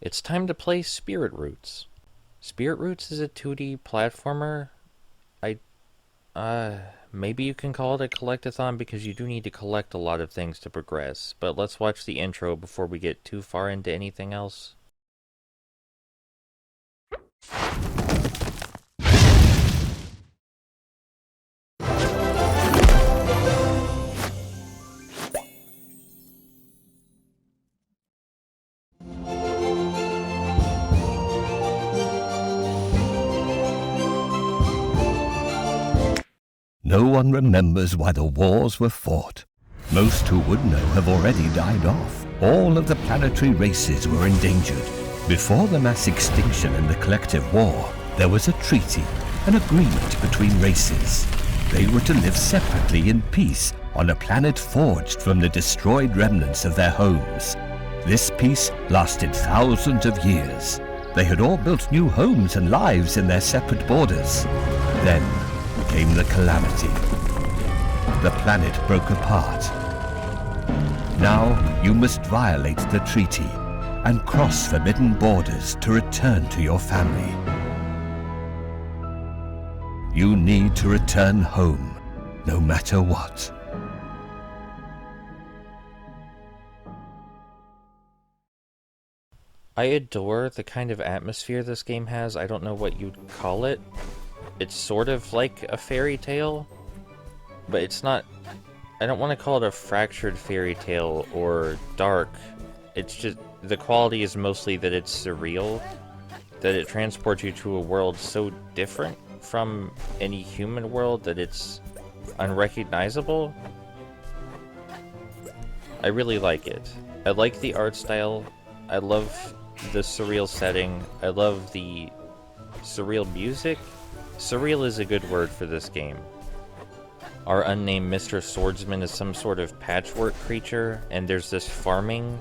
It's time to play Spirit Roots. Spirit Roots is a 2D platformer. I, maybe you can call it a collectathon because you do need to collect a lot of things to progress. But let's watch the intro before we get too far into anything else. No one remembers why the wars were fought. Most who would know have already died off. All of the planetary races were endangered. Before the mass extinction and the collective war, there was a treaty, an agreement between races. They were to live separately in peace on a planet forged from the destroyed remnants of their homes. This peace lasted thousands of years. They had all built new homes and lives in their separate borders. Then came the calamity. The planet broke apart. Now you must violate the treaty and cross forbidden borders to return to your family. You need to return home, no matter what. I adore the kind of atmosphere this game has. I don't know what you'd call it. It's sort of like a fairy tale, but it's not. I don't want to call it a fractured fairy tale or dark. It's just the quality is mostly that it's surreal, that it transports you to a world so different from any human world that it's unrecognizable. I really like it. I like the art style. I love the surreal setting. I love the surreal music. Surreal is a good word for this game. Our unnamed Mr. Swordsman is some sort of patchwork creature, and there's this farming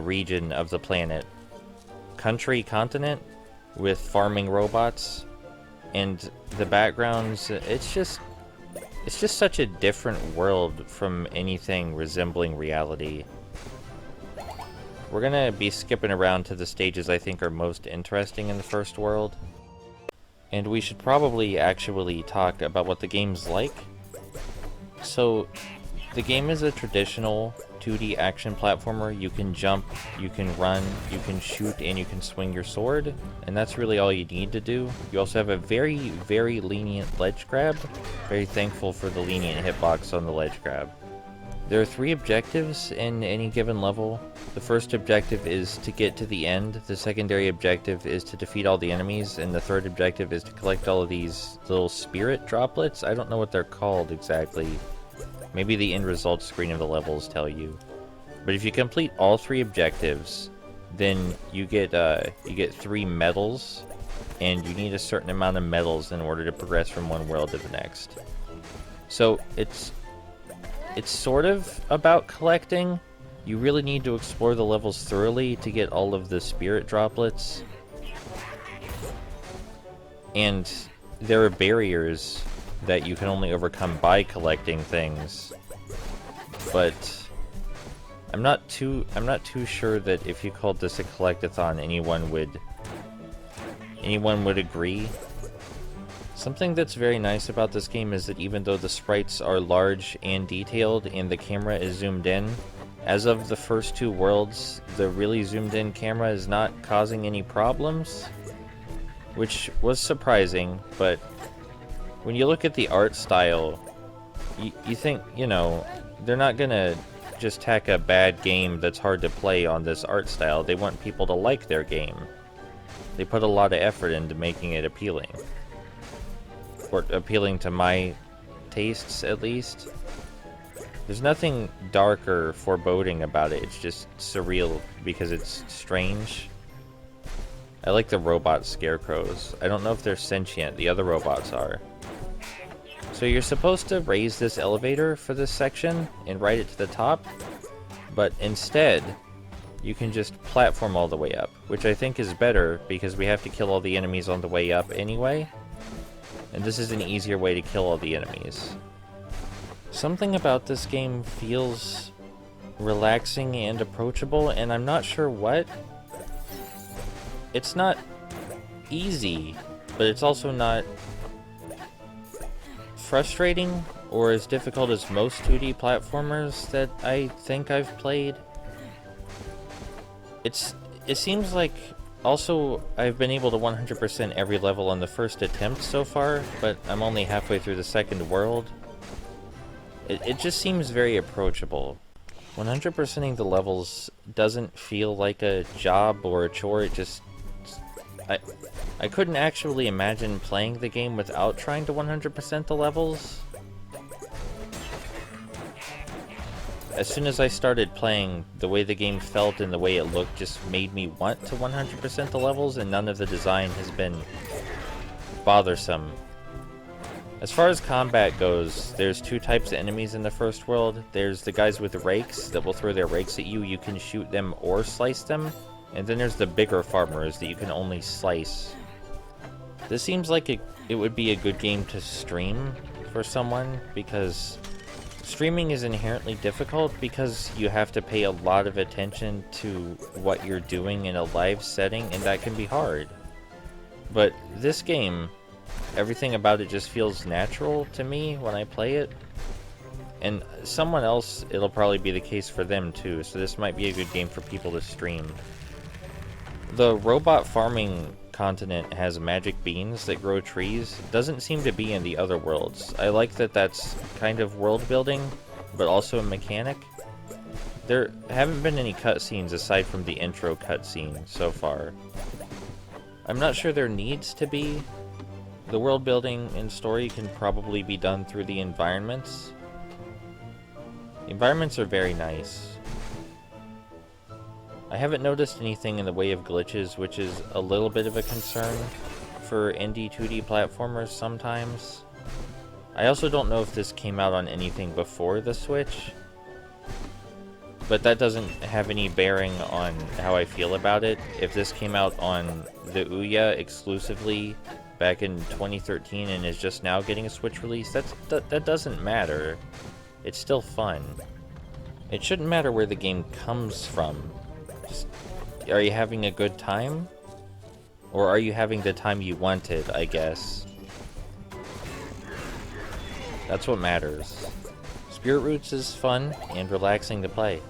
region of the planet. Continent, with farming robots, and the backgrounds, it's just such a different world from anything resembling reality. We're gonna be skipping around to the stages I think are most interesting in the first world. And we should probably actually talk about what the game's like. So, the game is a traditional 2D action platformer. You can jump, you can run, you can shoot, and you can swing your sword. And that's really all you need to do. You also have a very, very lenient ledge grab. Very thankful for the lenient hitbox on the ledge grab. There are 3 objectives in any given level. The first objective is to get to the end, the secondary objective is to defeat all the enemies, and the third objective is to collect all of these little spirit droplets. I don't know what they're called exactly. Maybe the end results screen of the levels tell you. But if you complete all 3 objectives, then you get 3 medals, and you need a certain amount of medals in order to progress from one world to the next. So it's sort of about collecting. You really need to explore the levels thoroughly to get all of the spirit droplets. And there are barriers that you can only overcome by collecting things. But I'm not too sure that if you called this a collectathon anyone would agree. Something that's very nice about this game is that even though the sprites are large and detailed and the camera is zoomed in, as of the first 2 worlds, the really zoomed in camera is not causing any problems, which was surprising. But when you look at the art style, you think, you know, they're not gonna just tack a bad game that's hard to play on this art style. They want people to like their game. They put a lot of effort into making it appealing. Or appealing to my tastes, at least. There's nothing dark or foreboding about it. It's just surreal because it's strange. I like the robot scarecrows. I don't know if they're sentient. The other robots are. So you're supposed to raise this elevator for this section and ride it to the top, but instead you can just platform all the way up, which I think is better because we have to kill all the enemies on the way up anyway. And this is an easier way to kill all the enemies. Something about this game feels relaxing and approachable, and I'm not sure what. It's not easy, but it's also not frustrating or as difficult as most 2D platformers that I think I've played. It seems like also I've been able to 100% every level on the first attempt so far, but I'm only halfway through the second world. It just seems very approachable. 100%ing the levels doesn't feel like a job or a chore. It just... I couldn't actually imagine playing the game without trying to 100% the levels. As soon as I started playing, the way the game felt and the way it looked just made me want to 100% the levels, and none of the design has been bothersome. As far as combat goes, there's two types of enemies in the first world. There's the guys with rakes that will throw their rakes at you. You can shoot them or slice them. And then there's the bigger farmers that you can only slice. This seems like it would be a good game to stream for someone, because streaming is inherently difficult because you have to pay a lot of attention to what you're doing in a live setting, and that can be hard. But this game, everything about it just feels natural to me when I play it. And someone else, it'll probably be the case for them too, so this might be a good game for people to stream. The robot farming continent has magic beans that grow trees. It doesn't seem to be in the other worlds. I like that that's kind of world building, but also a mechanic. There haven't been any cutscenes aside from the intro cutscene so far. I'm not sure there needs to be. The world building and story can probably be done through the environments. The environments are very nice. I haven't noticed anything in the way of glitches, which is a little bit of a concern for indie 2D platformers sometimes. I also don't know if this came out on anything before the Switch, but that doesn't have any bearing on how I feel about it. If this came out on the Ouya exclusively back in 2013 and is just now getting a Switch release, that doesn't matter. It's still fun. It shouldn't matter where the game comes from. Just, are you having a good time? Or are you having the time you wanted, I guess? That's what matters. Spirit Roots is fun and relaxing to play.